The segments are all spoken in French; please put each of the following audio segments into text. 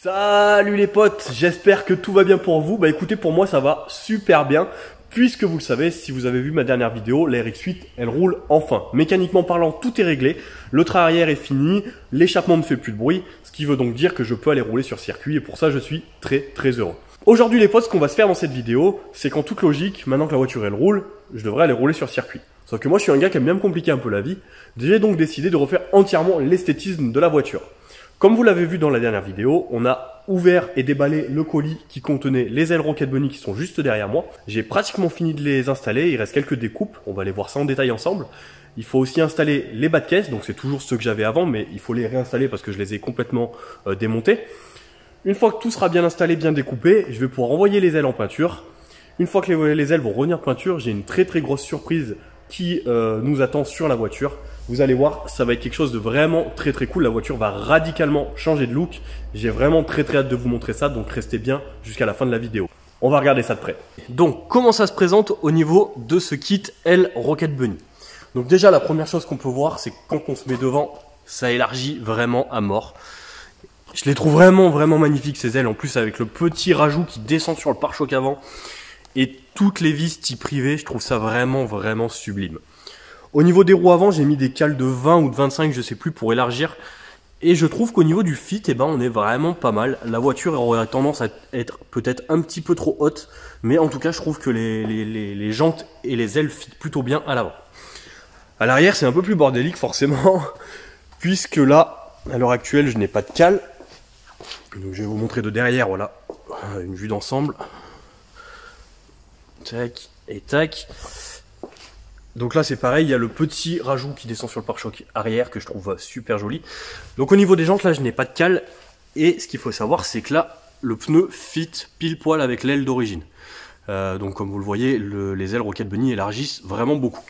Salut les potes, j'espère que tout va bien pour vous. Bah écoutez, pour moi ça va super bien. Puisque vous le savez, si vous avez vu ma dernière vidéo, la RX8 elle roule enfin. Mécaniquement parlant, tout est réglé. Le train arrière est fini, l'échappement ne fait plus de bruit. Ce qui veut donc dire que je peux aller rouler sur circuit et pour ça je suis très heureux. Aujourd'hui les potes, ce qu'on va se faire dans cette vidéo, c'est qu'en toute logique, maintenant que la voiture elle roule, je devrais aller rouler sur circuit. Sauf que moi je suis un gars qui aime bien me compliquer un peu la vie. J'ai donc décidé de refaire entièrement l'esthétisme de la voiture. Comme vous l'avez vu dans la dernière vidéo, on a ouvert et déballé le colis qui contenait les ailes Rocket Bunny qui sont juste derrière moi. J'ai pratiquement fini de les installer, il reste quelques découpes, on va aller voir ça en détail ensemble. Il faut aussi installer les bas de caisse, donc c'est toujours ceux que j'avais avant, mais il faut les réinstaller parce que je les ai complètement démontés. Une fois que tout sera bien installé, bien découpé, je vais pouvoir envoyer les ailes en peinture. Une fois que les ailes vont revenir en peinture, j'ai une très grosse surprise qui nous attend sur la voiture. Vous allez voir, ça va être quelque chose de vraiment très cool. La voiture va radicalement changer de look. J'ai vraiment très hâte de vous montrer ça, donc restez bien jusqu'à la fin de la vidéo. On va regarder ça de près. Donc, comment ça se présente au niveau de ce kit L Rocket Bunny? Donc déjà, la première chose qu'on peut voir, c'est que quand on se met devant, ça élargit vraiment à mort. Je les trouve vraiment magnifiques ces ailes. En plus, avec le petit rajout qui descend sur le pare-choc avant et toutes les vis type privé, je trouve ça vraiment sublime. Au niveau des roues avant, j'ai mis des cales de 20 ou de 25, je sais plus, pour élargir. Et je trouve qu'au niveau du fit, eh ben, on est vraiment pas mal. La voiture aurait tendance à être peut-être un petit peu trop haute. Mais en tout cas, je trouve que les jantes et les ailes fit plutôt bien à l'avant. À l'arrière, c'est un peu plus bordélique forcément. Puisque là, à l'heure actuelle, je n'ai pas de cale. Donc je vais vous montrer de derrière, voilà. Une vue d'ensemble. Tac et tac. Donc là c'est pareil, il y a le petit rajout qui descend sur le pare-choc arrière que je trouve super joli. Donc au niveau des jantes là je n'ai pas de cale. Et ce qu'il faut savoir c'est que là le pneu fit pile poil avec l'aile d'origine. Donc comme vous le voyez, les ailes Rocket Bunny élargissent vraiment beaucoup.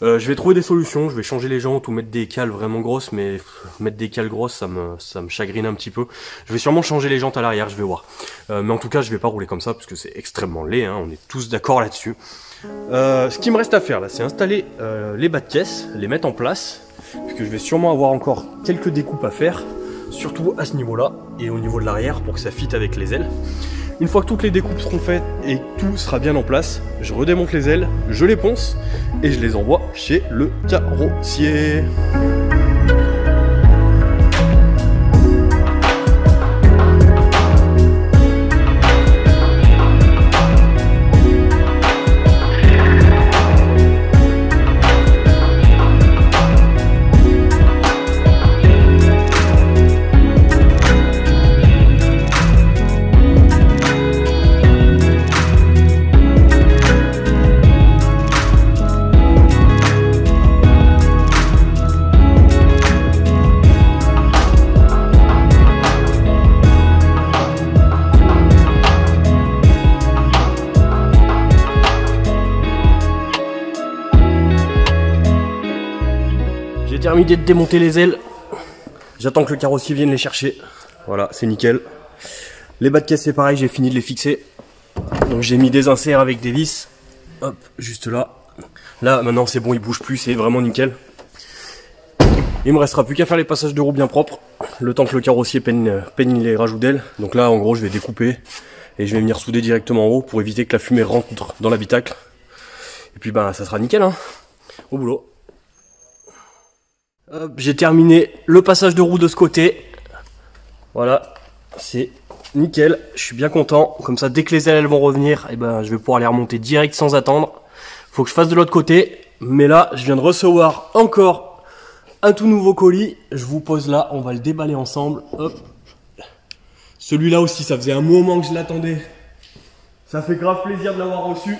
Je vais trouver des solutions, je vais changer les jantes ou mettre des cales vraiment grosses, mais mettre des cales grosses ça me chagrine un petit peu. Je vais sûrement changer les jantes à l'arrière, je vais voir. Mais en tout cas je vais pas rouler comme ça parce que c'est extrêmement laid, hein, on est tous d'accord là-dessus. Ce qui me reste à faire là, c'est installer les bas de caisse, les mettre en place, puisque je vais sûrement avoir encore quelques découpes à faire, surtout à ce niveau-là et au niveau de l'arrière pour que ça fitte avec les ailes. Une fois que toutes les découpes seront faites et tout sera bien en place, je redémonte les ailes, je les ponce et je les envoie chez le carrossier. J'ai terminé de démonter les ailes. J'attends que le carrossier vienne les chercher. Voilà, c'est nickel. Les bas de caisse c'est pareil, j'ai fini de les fixer. Donc j'ai mis des inserts avec des vis. Hop, juste là. Là maintenant c'est bon, il bouge plus, c'est vraiment nickel. Il me restera plus qu'à faire les passages de roue bien propres. Le temps que le carrossier peigne les rajouts d'ailes. Donc là en gros je vais découper. Et je vais venir souder directement en haut pour éviter que la fumée rentre dans l'habitacle. Et puis ben ça sera nickel hein. Au boulot. J'ai terminé le passage de roue de ce côté. Voilà, c'est nickel, je suis bien content. Comme ça, dès que les ailes vont revenir, eh ben, je vais pouvoir les remonter direct sans attendre. Faut que je fasse de l'autre côté. Mais là, je viens de recevoir encore un tout nouveau colis. Je vous pose là, on va le déballer ensemble. Hop. Celui-là aussi, ça faisait un moment que je l'attendais. Ça fait grave plaisir de l'avoir reçu.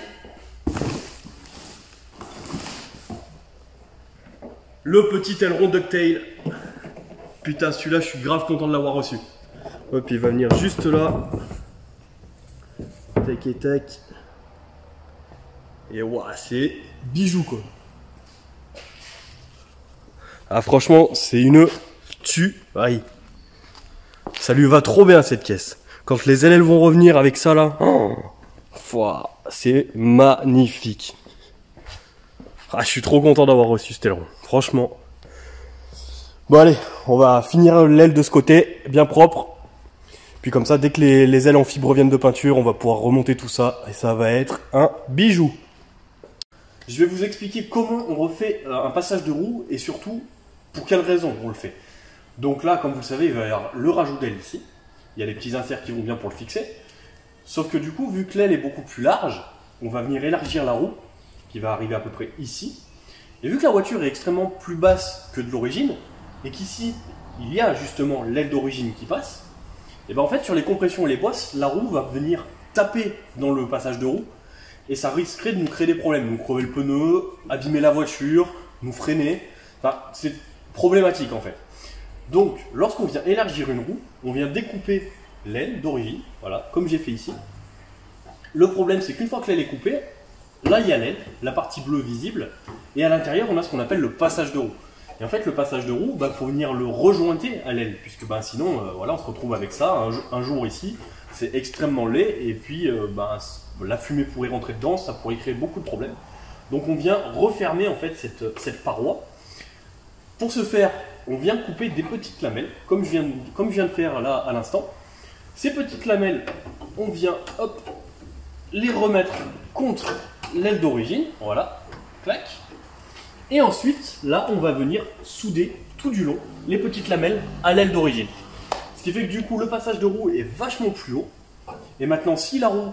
Le petit aileron Ducktail. Putain, celui-là, je suis grave content de l'avoir reçu. Hop, il va venir juste là. Tac et tac. Et waouh, c'est bijou quoi. Ah, franchement, c'est une tuerie. Ça lui va trop bien cette caisse. Quand les ailes vont revenir avec ça là, oh, c'est magnifique. Ah, je suis trop content d'avoir reçu cet aileron. Franchement. Bon allez, on va finir l'aile de ce côté, bien propre. Puis comme ça, dès que les ailes en fibre viennent de peinture, on va pouvoir remonter tout ça et ça va être un bijou. Je vais vous expliquer comment on refait un passage de roue et surtout pour quelles raisons on le fait. Donc là, comme vous le savez, il va y avoir le rajout d'aile ici. Il y a les petits inserts qui vont bien pour le fixer. Sauf que du coup, vu que l'aile est beaucoup plus large, on va venir élargir la roue qui va arriver à peu près ici. Et vu que la voiture est extrêmement plus basse que de l'origine et qu'ici, il y a justement l'aile d'origine qui passe, et bien en fait, sur les compressions et les bosses, la roue va venir taper dans le passage de roue et ça risquerait de nous créer des problèmes, nous crever le pneu, abîmer la voiture, nous freiner. Enfin, c'est problématique en fait. Donc, lorsqu'on vient élargir une roue, on vient découper l'aile d'origine, voilà, comme j'ai fait ici. Le problème, c'est qu'une fois que l'aile est coupée, là il y a l'aile, la partie bleue visible, et à l'intérieur, on a ce qu'on appelle le passage de roue. Et en fait, le passage de roue, il faut venir le rejointer à l'aile, puisque sinon, voilà, on se retrouve avec ça un jour ici, c'est extrêmement laid, et puis la fumée pourrait rentrer dedans, ça pourrait créer beaucoup de problèmes. Donc on vient refermer en fait cette paroi. Pour ce faire, on vient couper des petites lamelles, comme je viens de faire là à l'instant. Ces petites lamelles, on vient hop, les remettre contre l'aile d'origine, voilà, clac. Et ensuite, là, on va venir souder tout du long les petites lamelles à l'aile d'origine. Ce qui fait que du coup, le passage de roue est vachement plus haut. Et maintenant, si la roue,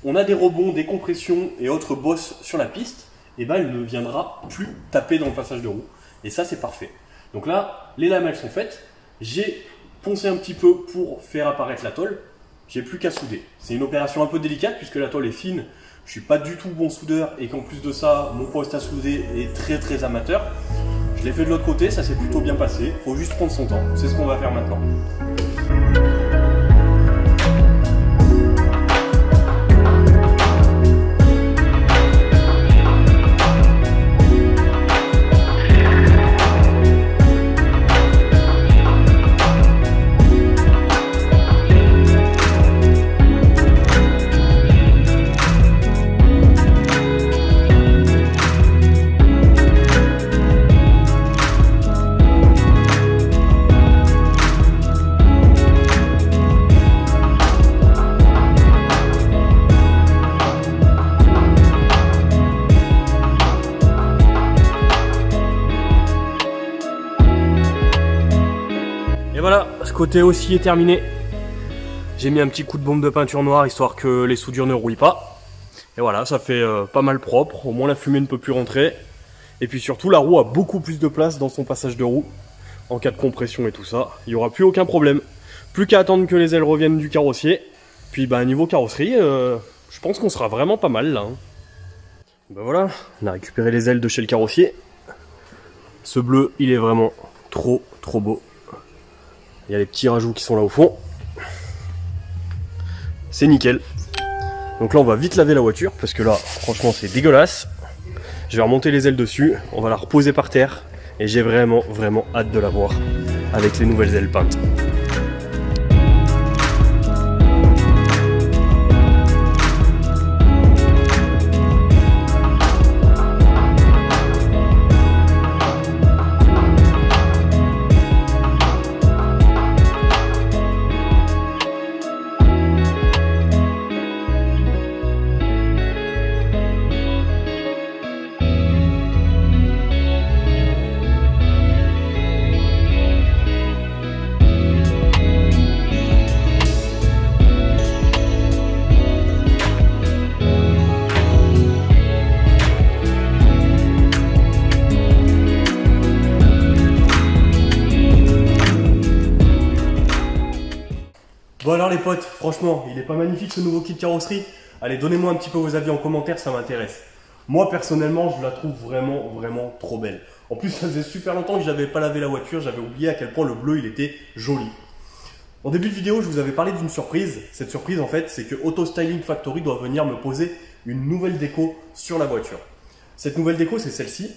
on a des rebonds, des compressions et autres bosses sur la piste, et elle ne viendra plus taper dans le passage de roue. Et ça, c'est parfait. Donc là, les lamelles sont faites. J'ai poncé un petit peu pour faire apparaître la tôle. J'ai plus qu'à souder. C'est une opération un peu délicate puisque la tôle est fine. Je suis pas du tout bon soudeur et qu'en plus de ça, mon poste à souder est très amateur. Je l'ai fait de l'autre côté, ça s'est plutôt bien passé. Faut juste prendre son temps. C'est ce qu'on va faire maintenant. Voilà, ce côté aussi est terminé. J'ai mis un petit coup de bombe de peinture noire histoire que les soudures ne rouillent pas. Et voilà, ça fait pas mal propre. Au moins la fumée ne peut plus rentrer. Et puis surtout, la roue a beaucoup plus de place dans son passage de roue. En cas de compression et tout ça, il n'y aura plus aucun problème. Plus qu'à attendre que les ailes reviennent du carrossier. Puis niveau carrosserie, je pense qu'on sera vraiment pas mal là. Voilà, on a récupéré les ailes de chez le carrossier. Ce bleu, il est vraiment trop beau. Il y a les petits rajouts qui sont là au fond. C'est nickel. Donc là on va vite laver la voiture parce que là franchement c'est dégueulasse. Je vais remonter les ailes dessus, on va la reposer par terre et j'ai vraiment hâte de la voir avec les nouvelles ailes peintes. Bon alors les potes, franchement, il est pas magnifique ce nouveau kit carrosserie. Allez, donnez-moi un petit peu vos avis en commentaire, ça m'intéresse. Moi personnellement, je la trouve vraiment trop belle. En plus, ça faisait super longtemps que j'avais pas lavé la voiture, j'avais oublié à quel point le bleu il était joli. En début de vidéo, je vous avais parlé d'une surprise. Cette surprise en fait, c'est que Auto Styling Factory doit venir me poser une nouvelle déco sur la voiture. Cette nouvelle déco, c'est celle-ci.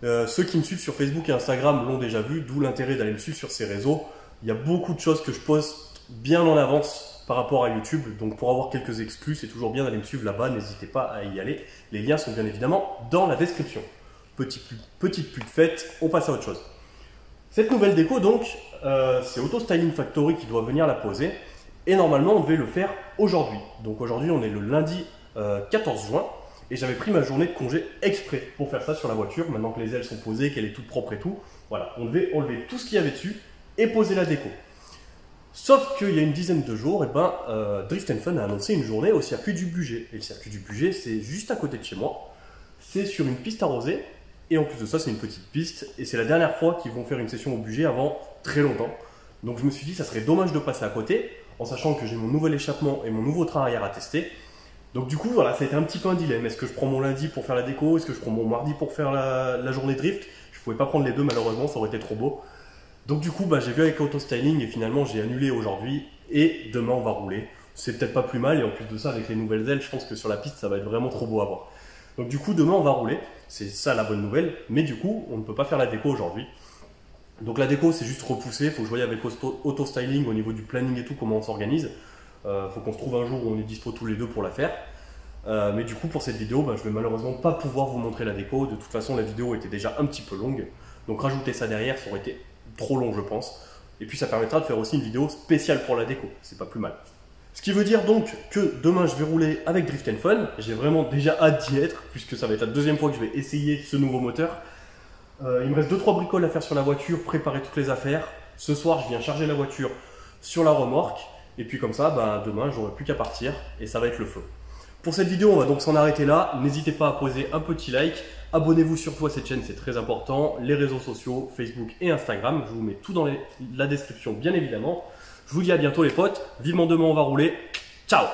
Ceux qui me suivent sur Facebook et Instagram l'ont déjà vu, d'où l'intérêt d'aller me suivre sur ces réseaux. Il y a beaucoup de choses que je poste bien en avance par rapport à YouTube, donc pour avoir quelques exclus, c'est toujours bien d'aller me suivre là-bas, n'hésitez pas à y aller. Les liens sont bien évidemment dans la description. Petite pub faite, on passe à autre chose. Cette nouvelle déco donc, c'est Auto Styling Factory qui doit venir la poser. Et normalement, on devait le faire aujourd'hui. Donc aujourd'hui, on est le lundi 14 juin. Et j'avais pris ma journée de congé exprès pour faire ça sur la voiture. Maintenant que les ailes sont posées, qu'elle est toute propre et tout. Voilà, on devait enlever tout ce qu'il y avait dessus et poser la déco. Sauf qu'il y a une dizaine de jours, Drift & Fun a annoncé une journée au circuit du Bugey. Et le circuit du Bugey, c'est juste à côté de chez moi. C'est sur une piste arrosée. Et en plus de ça, c'est une petite piste. Et c'est la dernière fois qu'ils vont faire une session au Bugey avant très longtemps. Donc je me suis dit, ça serait dommage de passer à côté, en sachant que j'ai mon nouvel échappement et mon nouveau train arrière à tester. Donc du coup, voilà, ça a été un petit peu un dilemme. Est-ce que je prends mon lundi pour faire la déco? Est-ce que je prends mon mardi pour faire la journée drift? Je pouvais pas prendre les deux malheureusement, ça aurait été trop beau. Donc du coup, j'ai vu avec Auto Styling et finalement j'ai annulé aujourd'hui. Et demain on va rouler. C'est peut-être pas plus mal et en plus de ça, avec les nouvelles ailes, je pense que sur la piste ça va être vraiment trop beau à voir. Donc du coup, demain on va rouler. C'est ça la bonne nouvelle. Mais du coup, on ne peut pas faire la déco aujourd'hui. Donc la déco c'est juste repoussé. Il faut que je voie avec Auto Styling au niveau du planning et tout, comment on s'organise. Faut qu'on se trouve un jour où on est dispo tous les deux pour la faire. Mais du coup pour cette vidéo, je vais malheureusement pas pouvoir vous montrer la déco. De toute façon la vidéo était déjà un petit peu longue. Donc rajouter ça derrière, ça aurait été trop long je pense. Et puis ça permettra de faire aussi une vidéo spéciale pour la déco. C'est pas plus mal. Ce qui veut dire donc que demain je vais rouler avec Drift & Fun. J'ai vraiment déjà hâte d'y être puisque ça va être la deuxième fois que je vais essayer ce nouveau moteur. Il me reste 2-3 bricoles à faire sur la voiture, préparer toutes les affaires. Ce soir je viens charger la voiture sur la remorque. Et puis comme ça, demain, j'aurai plus qu'à partir et ça va être le feu. Pour cette vidéo, on va donc s'en arrêter là. N'hésitez pas à poser un petit like. Abonnez-vous surtout à cette chaîne, c'est très important. Les réseaux sociaux, Facebook et Instagram. Je vous mets tout dans la description, bien évidemment. Je vous dis à bientôt les potes. Vivement demain, on va rouler. Ciao!